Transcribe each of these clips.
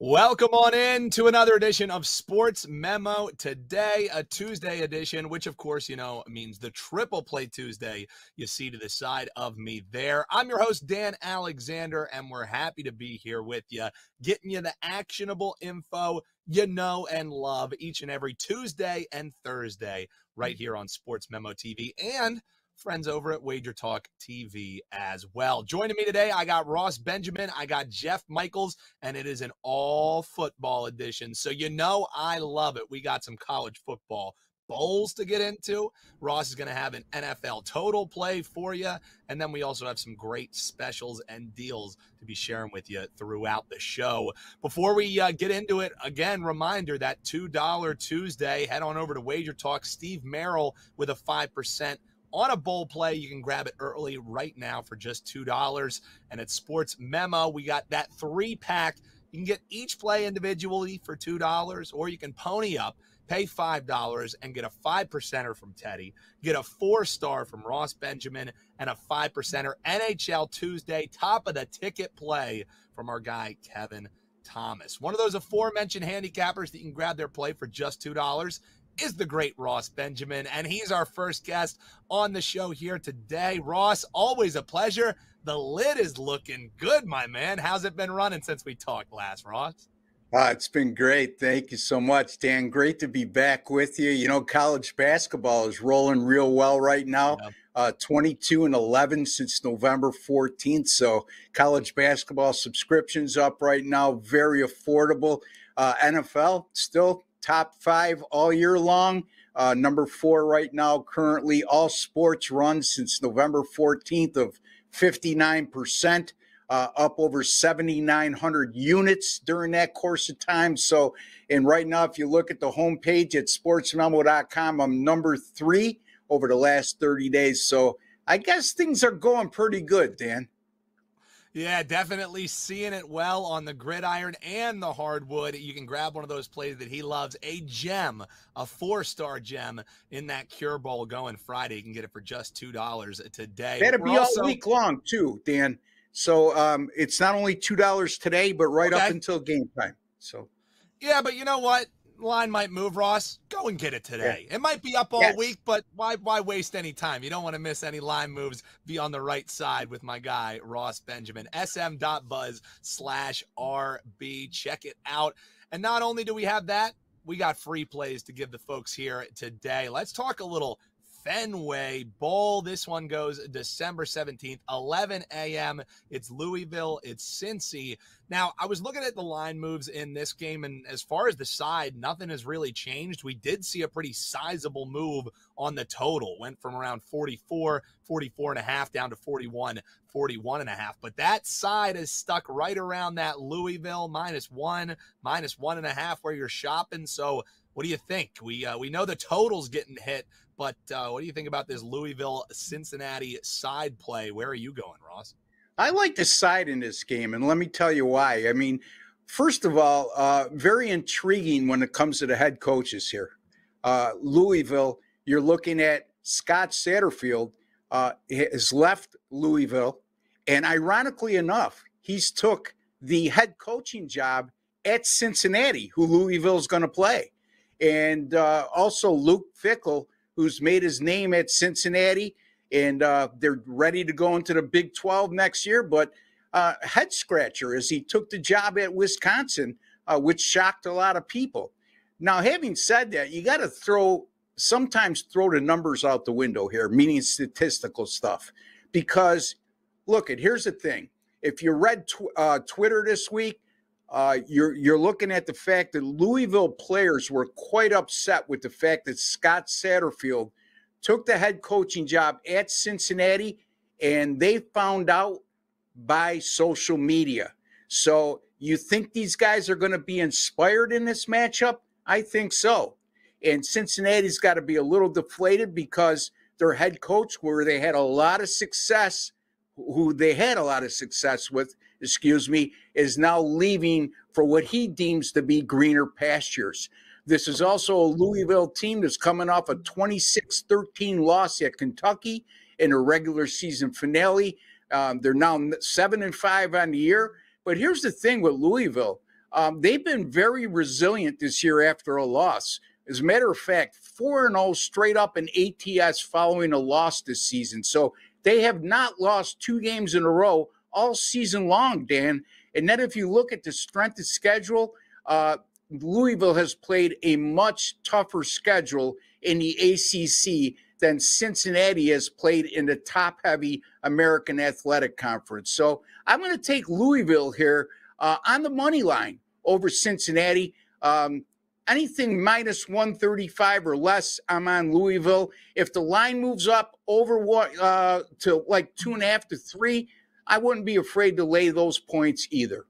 Welcome on in to another edition of Sports Memo Today, a Tuesday edition, which of course, means the Triple Play Tuesday you see to the side of me there. I'm your host, Dan Alexander, and we're happy to be here with you, getting you the actionable info you know and love each and every Tuesday and Thursday right here on Sports Memo TV and friends over at Wager Talk TV as well. Joining me today, I got Ross Benjamin, I got Jeff Michaels, and it is an all football edition. So I love it. We got some college football bowls to get into. Ross is going to have an NFL total play for you. And then we also have some great specials and deals to be sharing with you throughout the show. Before we get into it, again, reminder that $2 Tuesday, head on over to Wager Talk. Steve Merrill with a 5% on a bowl play. You can grab it early right now for just $2. And at Sports Memo, we got that 3-pack. You can get each play individually for $2, or you can pony up, pay $5, and get a 5%er from Teddy, get a 4-star from Ross Benjamin, and a 5%er NHL Tuesday top of the ticket play from our guy Kevin Thomas. One of those aforementioned handicappers that you can grab their play for just $2 is the great Ross Benjamin, and he's our first guest on the show here today. Ross, always a pleasure. The lid is looking good, my man. How's it been running since we talked last, Ross? It's been great. Thank you so much, Dan. Great to be back with you. College basketball is rolling real well right now. 22-11 since November 14th. So college basketball subscriptions up right now, very affordable. NFL still top 5 all year long. Number 4 right now, currently. All sports runs since November 14th of 59%, up over 7,900 units during that course of time. So, and right now, if you look at the homepage at sportsmemo.com, I'm number 3 over the last 30 days. So I guess things are going pretty good, Dan. Yeah, definitely seeing it well on the gridiron and the hardwood. You can grab one of those plays that he loves, a gem, a 4-star gem in that Cure Bowl going Friday. You can get it for just $2 today. That'll be all week long too, Dan. So it's not only $2 today, but right up until game time. So yeah, but you know what? Line might move, Ross. Go and get it today. Yeah. It might be up all week, but why waste any time? You don't want to miss any line moves. Be on the right side with my guy, Ross Benjamin. sm.buzz/RB. Check it out. And not only do we have that, we got free plays to give the folks here today. Let's talk a little Fenway Bowl. This one goes December 17th, 11 a.m. It's Louisville. It's Cincy. Now, I was looking at the line moves in this game, and as far as the side, nothing has really changed. We did see a pretty sizable move on the total. Went from around 44, 44.5 down to 41, 41.5. But that side is stuck right around that Louisville -1, -1.5 where you're shopping. So what do you think? We know the total's getting hit, but what do you think about this Louisville-Cincinnati side play? Where are you going, Ross? I like the side in this game, and let me tell you why. I mean, first of all, very intriguing when it comes to the head coaches here. Louisville, you're looking at Scott Satterfield has left Louisville, and ironically enough, he's took the head coaching job at Cincinnati, who Louisville is going to play. And also Luke Fickell, who's made his name at Cincinnati, and they're ready to go into the Big 12 next year. But head scratcher as he took the job at Wisconsin, which shocked a lot of people. Now, having said that, you got to sometimes throw the numbers out the window here, meaning statistical stuff. Because, look, here's the thing. If you read Twitter this week, you're looking at the fact that Louisville players were quite upset with the fact that Scott Satterfield took the head coaching job at Cincinnati, and they found out by social media. So you think these guys are going to be inspired in this matchup? I think so. And Cincinnati's got to be a little deflated because their head coach, who they had a lot of success with, is now leaving for what he deems to be greener pastures. This is also a Louisville team that's coming off a 26-13 loss at Kentucky in a regular season finale. They're now 7-5 on the year. But here's the thing with Louisville. they've been very resilient this year after a loss. As a matter of fact, 4-0 straight up in ATS following a loss this season. So they have not lost 2 games in a row all season long, Dan. And then if you look at the strength of schedule, Louisville has played a much tougher schedule in the ACC than Cincinnati has played in the top-heavy American Athletic Conference. So I'm going to take Louisville here on the money line over Cincinnati. Anything minus 135 or less, I'm on Louisville. If the line moves up over to like 2.5 to 3, I wouldn't be afraid to lay those points either.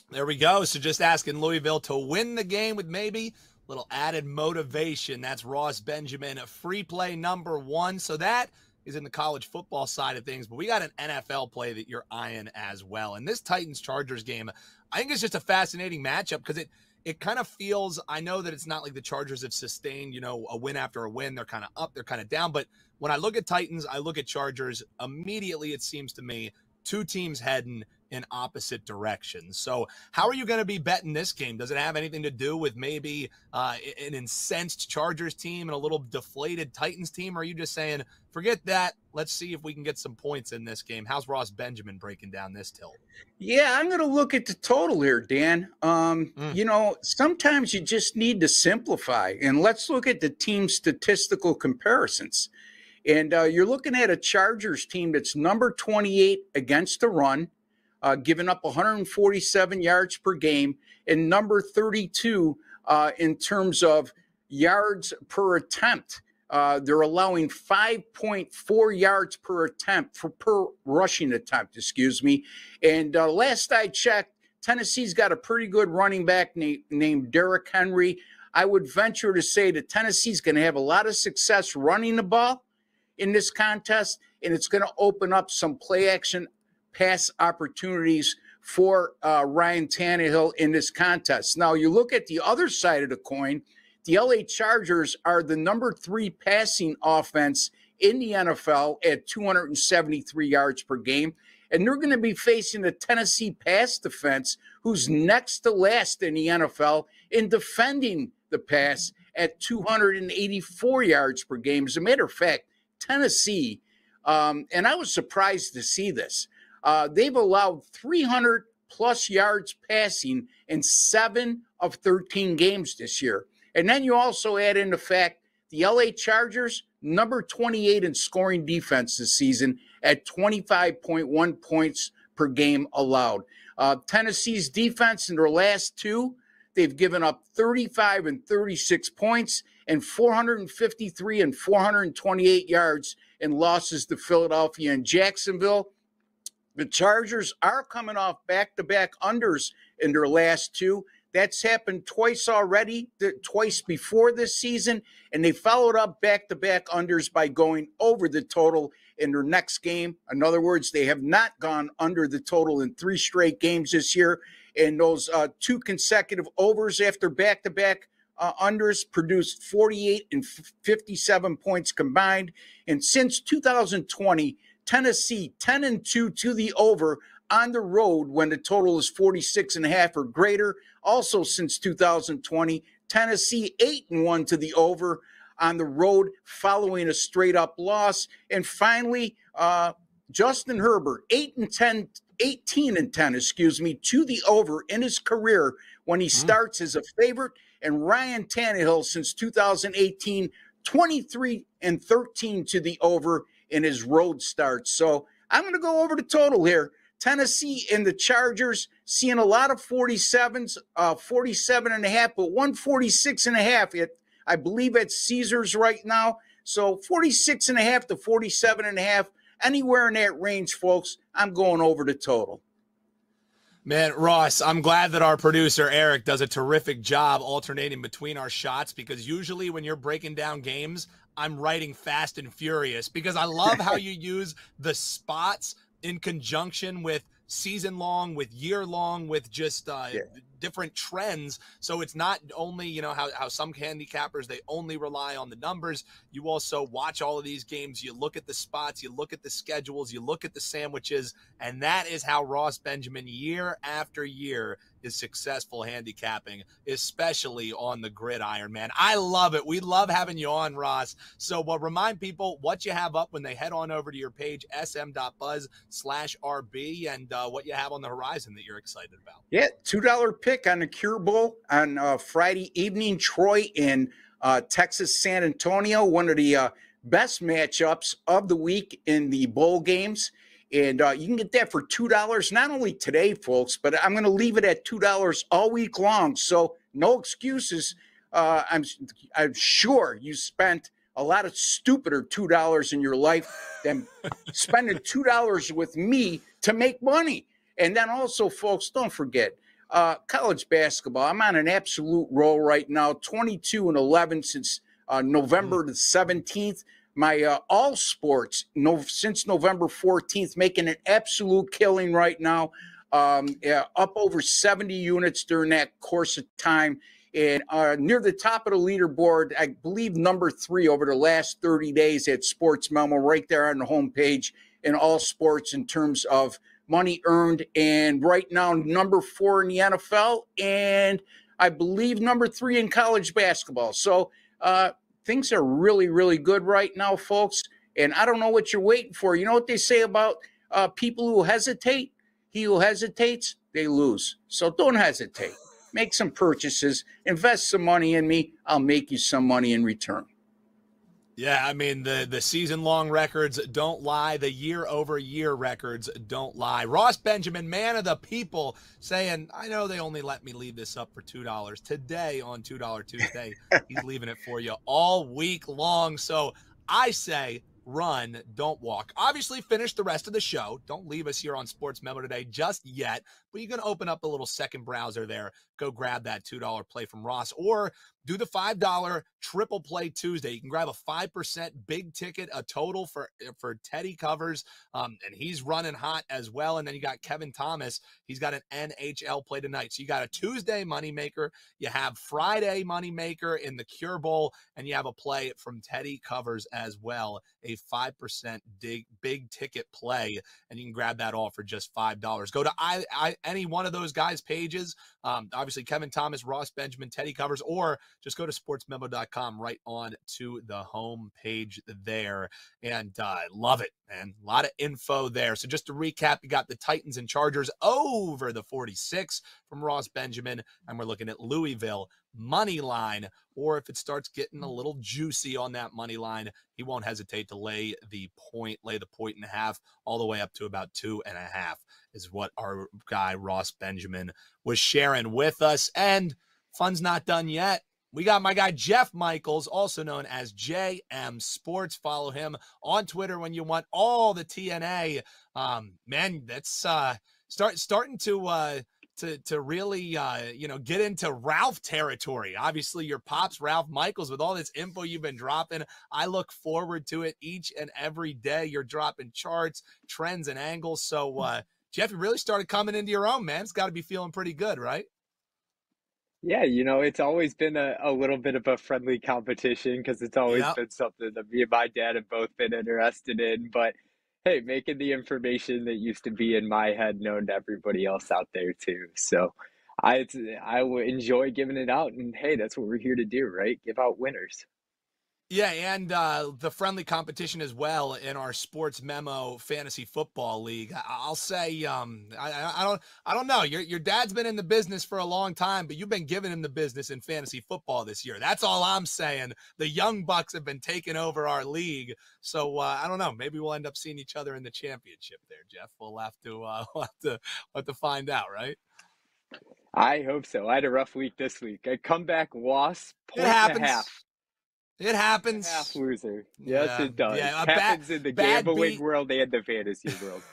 There we go. So just asking Louisville to win the game with maybe a little added motivation. That's Ross Benjamin, a free play number 1. So that is in the college football side of things, but we got an NFL play that you're eyeing as well. And this Titans-Chargers game, I think it's just a fascinating matchup because it kind of feels, I know that it's not like the Chargers have sustained, a win after a win. They're kind of up, they're kind of down. But when I look at Titans, I look at Chargers, immediately it seems to me 2 teams heading in opposite directions. So how are you going to be betting this game? Does it have anything to do with maybe an incensed Chargers team and a little deflated Titans team? Or are you just saying, forget that, let's see if we can get some points in this game? How's Ross Benjamin breaking down this tilt? Yeah, I'm going to look at the total here, Dan. Sometimes you just need to simplify. And let's look at the team statistical comparisons. And you're looking at a Chargers team that's number 28 against the run, giving up 147 yards per game, and number 32 in terms of yards per attempt. They're allowing 5.4 yards per attempt per rushing attempt, And last I checked, Tennessee's got a pretty good running back named Derrick Henry. I would venture to say that Tennessee's going to have a lot of success running the ball in this contest, and it's going to open up some play action pass opportunities for Ryan Tannehill in this contest. Now, you look at the other side of the coin, the LA Chargers are the number 3 passing offense in the NFL at 273 yards per game, and they're going to be facing the Tennessee pass defense, who's next to last in the NFL in defending the pass at 284 yards per game. As a matter of fact, Tennessee, and I was surprised to see this, they've allowed 300-plus yards passing in 7 of 13 games this year. And then you also add in the fact the LA Chargers, number 28 in scoring defense this season at 25.1 points per game allowed. Tennessee's defense in their last 2, they've given up 35 and 36 points and 453 and 428 yards in losses to Philadelphia and Jacksonville. The Chargers are coming off back-to-back unders in their last 2. That's happened twice already, twice before this season, and they followed up back-to-back unders by going over the total in their next game. In other words, they have not gone under the total in 3 straight games this year, and those 2 consecutive overs after back-to-back unders produced 48 and 57 points combined. And since 2020, Tennessee 10-2 to the over on the road when the total is 46.5 or greater. Also since 2020, Tennessee 8-1 to the over on the road following a straight-up loss. And finally, Justin Herbert 18-10, to the over in his career when he starts as a favorite. And Ryan Tannehill since 2018, 23-13 to the over in his road starts. So I'm going to go over the total here. Tennessee and the Chargers seeing a lot of 47s, 47.5, but 146.5. I believe at Caesars right now. So 46.5 to 47.5, anywhere in that range, folks. I'm going over the total. Man, Ross, I'm glad that our producer, Eric, does a terrific job alternating between our shots, because usually when you're breaking down games, I'm writing fast and furious because I love how you use the spots in conjunction with season long, with year long, with just different trends. So it's not only, how some handicappers, they only rely on the numbers. You also watch all of these games. You look at the spots, you look at the schedules, you look at the sandwiches, and that is how Ross Benjamin year after year is successful handicapping, especially on the gridiron, man. I love it. We love having you on, Ross. So remind people what you have up when they head on over to your page, sm.buzz/RB, and what you have on the horizon that you're excited about. Yeah, $2 pick on the Cure Bowl on Friday evening. Troy in Texas, San Antonio, one of the best matchups of the week in the bowl games. And you can get that for $2, not only today, folks, but I'm going to leave it at $2 all week long. So no excuses. I'm sure you spent a lot of stupider $2 in your life than spending $2 with me to make money. And then also, folks, don't forget, college basketball. I'm on an absolute roll right now, 22-11 since November the 17th. My all sports since November 14th, making an absolute killing right now, up over 70 units during that course of time. And near the top of the leaderboard, I believe number 3 over the last 30 days at SportsMemo, right there on the homepage in all sports in terms of money earned. And right now, number 4 in the NFL, and I believe number 3 in college basketball. So things are really, really good right now, folks. And I don't know what you're waiting for. You know what they say about people who hesitate? He who hesitates, they lose. So don't hesitate. Make some purchases. Invest some money in me. I'll make you some money in return. Yeah, I mean, the season-long records don't lie. The year-over-year records don't lie. Ross Benjamin, man of the people, saying, I know they only let me leave this up for $2. Today on $2 Tuesday, he's leaving it for you all week long. So I say run, don't walk. Obviously, finish the rest of the show. Don't leave us here on Sports Memo Today just yet. But you can open up a little second browser there. Go grab that $2 play from Ross, or do the $5 triple play Tuesday. You can grab a 5% big ticket, a total for Teddy Covers, and he's running hot as well. And then you got Kevin Thomas. He's got an NHL play tonight. So you got a Tuesday moneymaker. You have Friday moneymaker in the Cure Bowl, and you have a play from Teddy Covers as well, a 5% big ticket play, and you can grab that all for just $5. Go to any one of those guys' pages. Obviously, Kevin Thomas, Ross Benjamin, Teddy Covers, or just go to sportsmemo.com right on to the home page there. And I love it, man. A lot of info there. So just to recap, you got the Titans and Chargers over the 46 from Ross Benjamin, and we're looking at Louisville money line, or if it starts getting a little juicy on that money line, he won't hesitate to lay the 1.5, all the way up to about 2.5 is what our guy Ross Benjamin was sharing with us. And fun's not done yet. We got my guy Jeff Michaels, also known as JM Sports. Follow him on Twitter when you want all the TNA. Man, that's starting to really, get into Ralph territory. Obviously, your pops, Ralph Michaels, with all this info you've been dropping. I look forward to it each and every day. You're dropping charts, trends, and angles. So, Jeff, you really started coming into your own, man. It's got to be feeling pretty good, right? Yeah, it's always been a little bit of a friendly competition because it's always been something that me and my dad have both been interested in. But hey, making the information that used to be in my head known to everybody else out there too. So I will enjoy giving it out, and hey, that's what we're here to do, right? Give out winners. Yeah, and the friendly competition as well in our Sports Memo Fantasy Football League. I'll say, I don't know. Your dad's been in the business for a long time, but you've been giving him the business in fantasy football this year. That's all I'm saying. The young bucks have been taking over our league, so I don't know. Maybe we'll end up seeing each other in the championship there, Jeff. We'll have to find out, right? I hope so. I had a rough week this week. I comeback loss, It happens. 1.5. It happens. Half loser. Yes, Yeah. it does. Yeah, It happens in the gambling world and the fantasy world.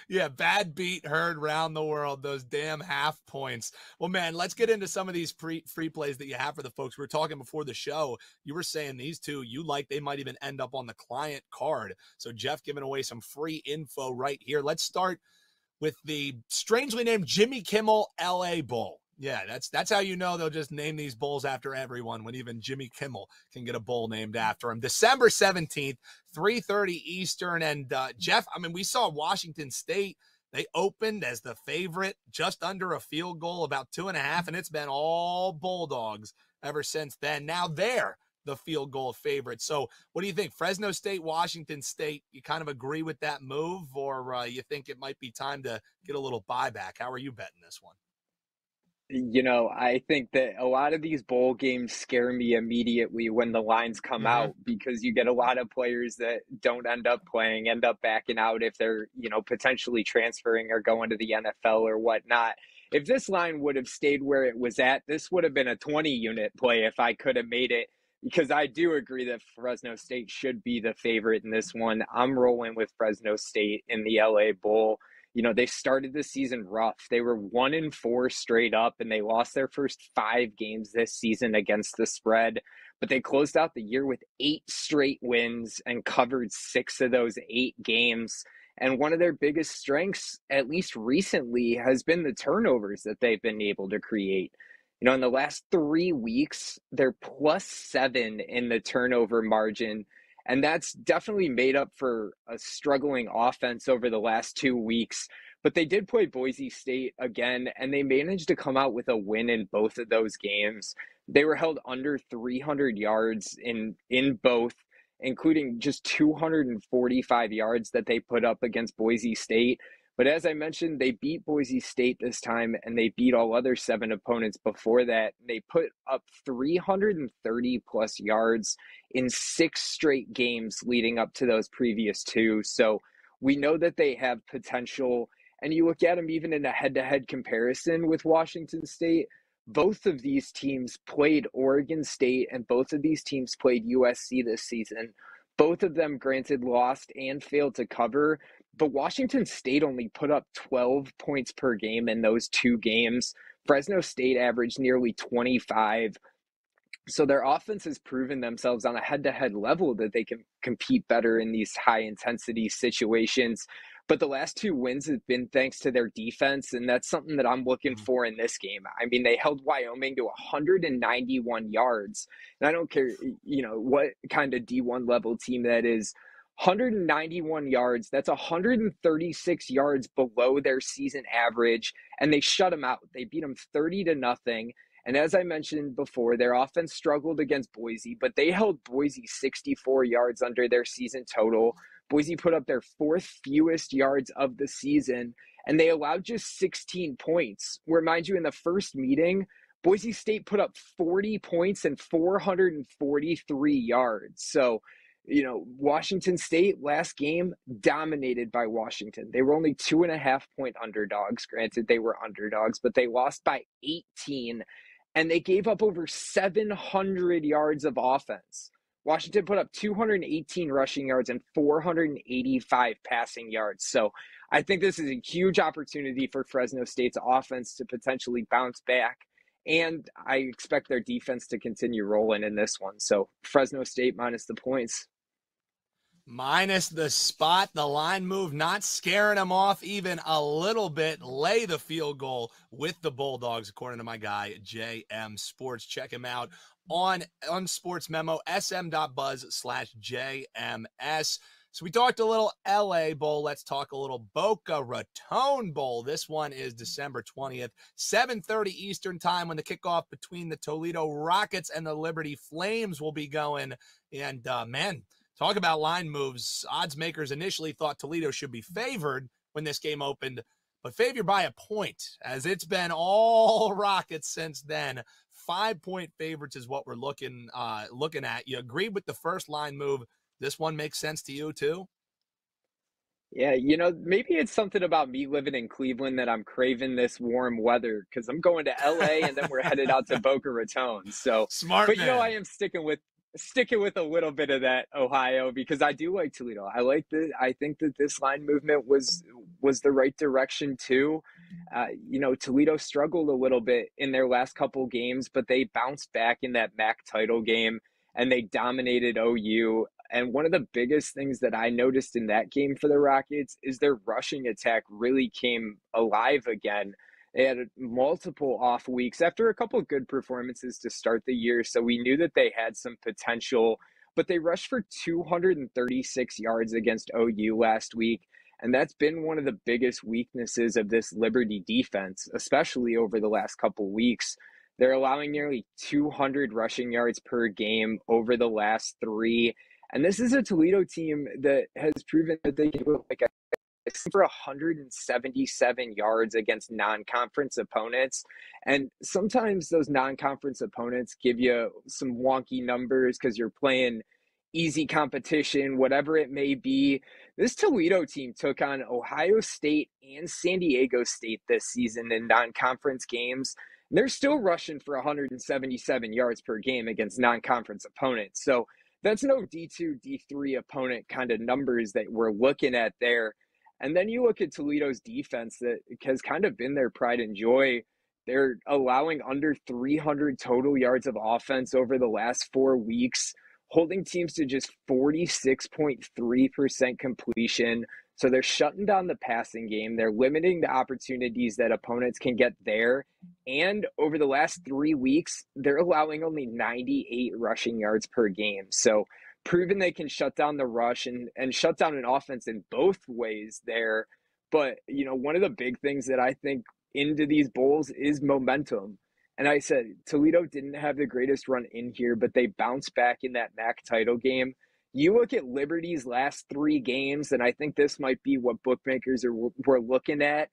Yeah, bad beat heard round the world, those damn half points. Well, man, let's get into some of these free plays that you have for the folks. We were talking before the show. You were saying these two, they might even end up on the client card. So Jeff giving away some free info right here. Let's start with the strangely named Jimmy Kimmel LA Bowl. Yeah, that's how you know they'll just name these bowls after everyone, when even Jimmy Kimmel can get a bowl named after him. December 17th, 3:30 Eastern. And Jeff, I mean, we saw Washington State They opened as the favorite, just under a field goal, about 2.5, and it's been all Bulldogs ever since then. Now they're the field goal favorite. So what do you think? Fresno State, Washington State, you kind of agree with that move, or you think it might be time to get a little buyback? How are you betting this one? I think that a lot of these bowl games scare me immediately when the lines come out, because you get a lot of players that don't end up playing, end up backing out if they're, potentially transferring or going to the NFL or whatnot. If this line would have stayed where it was at, this would have been a 20-unit play if I could have made it, because I do agree that Fresno State should be the favorite in this one. I'm rolling with Fresno State in the LA Bowl. They started the season rough. They were 1-4 straight up, and they lost their first 5 games this season against the spread. But they closed out the year with 8 straight wins and covered 6 of those 8 games. And one of their biggest strengths, at least recently, has been the turnovers that they've been able to create. In the last 3 weeks, they're +7 in the turnover margin. And that's definitely made up for a struggling offense over the last 2 weeks. But they did play Boise State again, and they managed to come out with a win in both of those games. They were held under 300 yards in both, including just 245 yards that they put up against Boise State. But as I mentioned, they beat Boise State this time, and they beat all other 7 opponents before that. They put up 330 plus yards in 6 straight games leading up to those previous 2. So we know that they have potential. And you look at them even in a head-to-head comparison with Washington State, both of these teams played Oregon State, and both of these teams played USC this season. Both of them, granted, lost and failed to cover, but Washington State only put up 12 points per game in those 2 games. Fresno State averaged nearly 25. So their offense has proven themselves on a head-to-head level that they can compete better in these high-intensity situations. But the last 2 wins have been thanks to their defense, and that's something that I'm looking for in this game. I mean, they held Wyoming to 191 yards, and I don't care, what kind of D1 level team that is. 191 yards, that's 136 yards below their season average, and they shut them out. They beat them 30-0. And as I mentioned before, their offense struggled against Boise, but they held Boise 64 yards under their season total. Boise put up their 4th fewest yards of the season, and they allowed just 16 points. Where, mind you, in the first meeting, Boise State put up 40 points and 443 yards. So, Washington State last game dominated by Washington. They were only 2.5-point underdogs. Granted, they were underdogs, but they lost by 18, and they gave up over 700 yards of offense. Washington put up 218 rushing yards and 485 passing yards. So I think this is a huge opportunity for Fresno State's offense to potentially bounce back. And I expect their defense to continue rolling in this one. So Fresno State minus the points. Minus the spot, the line move, not scaring them off even a little bit. Lay the field goal with the Bulldogs, according to my guy, JM Sports. Check him out on SportsMemo, sm.buzz/JMS. So we talked a little LA Bowl. Let's talk a little Boca Raton Bowl. This one is December 20th, 7:30 Eastern time, when the kickoff between the Toledo Rockets and the Liberty Flames will be going. And, man, talk about line moves. Odds makers initially thought Toledo should be favored when this game opened, but favored by a point, as it's been all Rockets since then. 5-point favorites is what we're looking at. You agree with the first line move. This one makes sense to you too? Yeah, maybe it's something about me living in Cleveland that I'm craving this warm weather, because I'm going to LA and then we're headed out to Boca Raton. So smart, but man. I am sticking with a little bit of that Ohio, because I do like Toledo. I think that this line movement was the right direction too. Toledo struggled a little bit in their last couple games, but they bounced back in that MAC title game and they dominated OU. And one of the biggest things that I noticed in that game for the Rockets is their rushing attack really came alive again. They had multiple off weeks after a couple of good performances to start the year, so we knew that they had some potential, but they rushed for 236 yards against OU last week. And that's been one of the biggest weaknesses of this Liberty defense, especially over the last couple weeks. They're allowing nearly 200 rushing yards per game over the last three. And this is a Toledo team that has proven that they can go like for 177 yards against non-conference opponents. And sometimes those non-conference opponents give you some wonky numbers because you're playing easy competition, whatever it may be. This Toledo team took on Ohio State and San Diego State this season in non-conference games. They're still rushing for 177 yards per game against non-conference opponents. So that's no D2, D3 opponent kind of numbers that we're looking at there. And then you look at Toledo's defense that has kind of been their pride and joy. They're allowing under 300 total yards of offense over the last 4 weeks, holding teams to just 46.3% completion. So they're shutting down the passing game. They're limiting the opportunities that opponents can get there. And over the last 3 weeks, they're allowing only 98 rushing yards per game. So proven they can shut down the rush and shut down an offense in both ways there. But, you know, one of the big things that I think into these bowls is momentum. And I said, Toledo didn't have the greatest run in here, but they bounced back in that MAC title game. You look at Liberty's last 3 games, and I think this might be what bookmakers were looking at.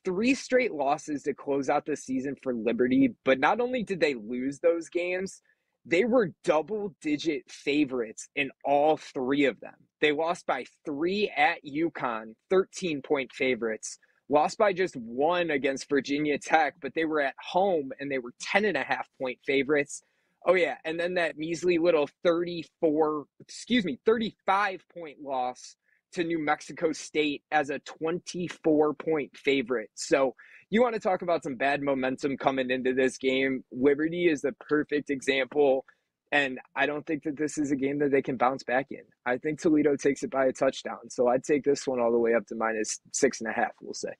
3 straight losses to close out the season for Liberty, but not only did they lose those games, they were double-digit favorites in all 3 of them. They lost by 3 at UConn, 13-point favorites. Lost by just 1 against Virginia Tech, but they were at home and they were 10.5-point favorites. Oh yeah, and then that measly little 35-point loss to New Mexico State as a 24-point favorite. So you want to talk about some bad momentum coming into this game. Liberty is the perfect example, and I don't think that this is a game that they can bounce back in. I think Toledo takes it by a touchdown, so I'd take this one all the way up to -6.5, we'll say.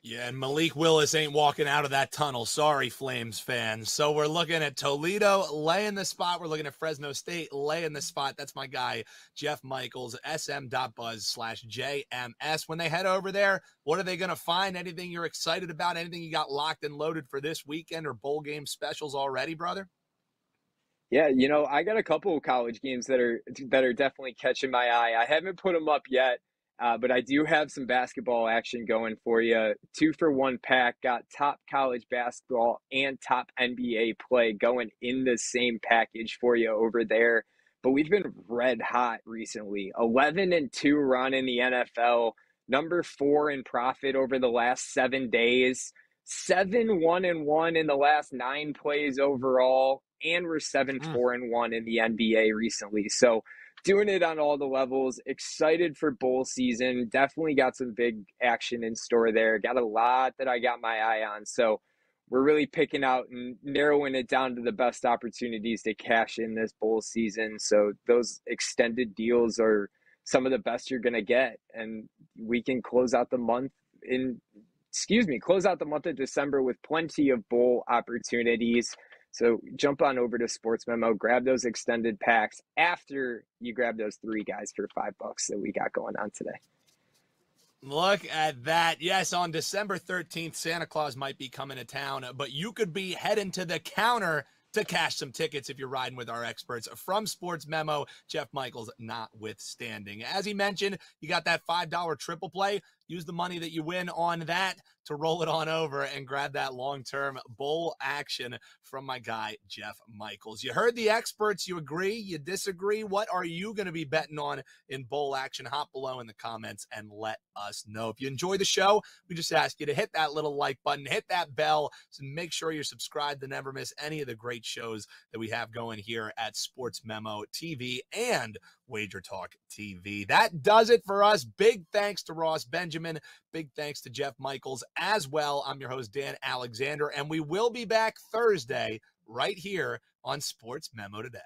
Yeah, and Malik Willis ain't walking out of that tunnel. Sorry, Flames fans. So we're looking at Toledo laying the spot. We're looking at Fresno State laying the spot. That's my guy, Jeff Michaels, sm.buzz/JMS. When they head over there, what are they going to find? Anything you're excited about? Anything you got locked and loaded for this weekend or bowl game specials already, brother? Yeah, you know, I got a couple of college games that are definitely catching my eye. I haven't put them up yet. But I do have some basketball action going for you. 2-for-1 pack, got top college basketball and top NBA play going in the same package for you over there. But we've been red hot recently. 11-2 run in the NFL, number 4 in profit over the last 7 days, 7-1-1 in the last 9 plays overall, and we're 7-4-1 in the NBA recently. So doing it on all the levels, excited for bowl season, definitely got some big action in store there, got a lot that I got my eye on, so we're really picking out and narrowing it down to the best opportunities to cash in this bowl season, so those extended deals are some of the best you're going to get, and we can close out the month of December with plenty of bowl opportunities. So jump on over to SportsMemo, grab those extended packs after you grab those 3 guys for $5 that we got going on today. Look at that. Yes, on December 13th, Santa Claus might be coming to town, but you could be heading to the counter to cash some tickets if you're riding with our experts from SportsMemo, Jeff Michaels notwithstanding. As he mentioned, you got that $5 triple play. Use the money that you win on that to roll it on over and grab that long-term bowl action from my guy, Jeff Michaels. You heard the experts. You agree? You disagree? What are you going to be betting on in bowl action? Hop below in the comments and let us know. If you enjoy the show, we just ask you to hit that little like button, hit that bell, so make sure you're subscribed to never miss any of the great shows that we have going here at Sports Memo TV and Wager Talk TV. That does it for us. Big thanks to Ross Benjamin. Big thanks to Jeff Michaels as well. I'm your host, Dan Alexander, and we will be back Thursday right here on Sports Memo Today.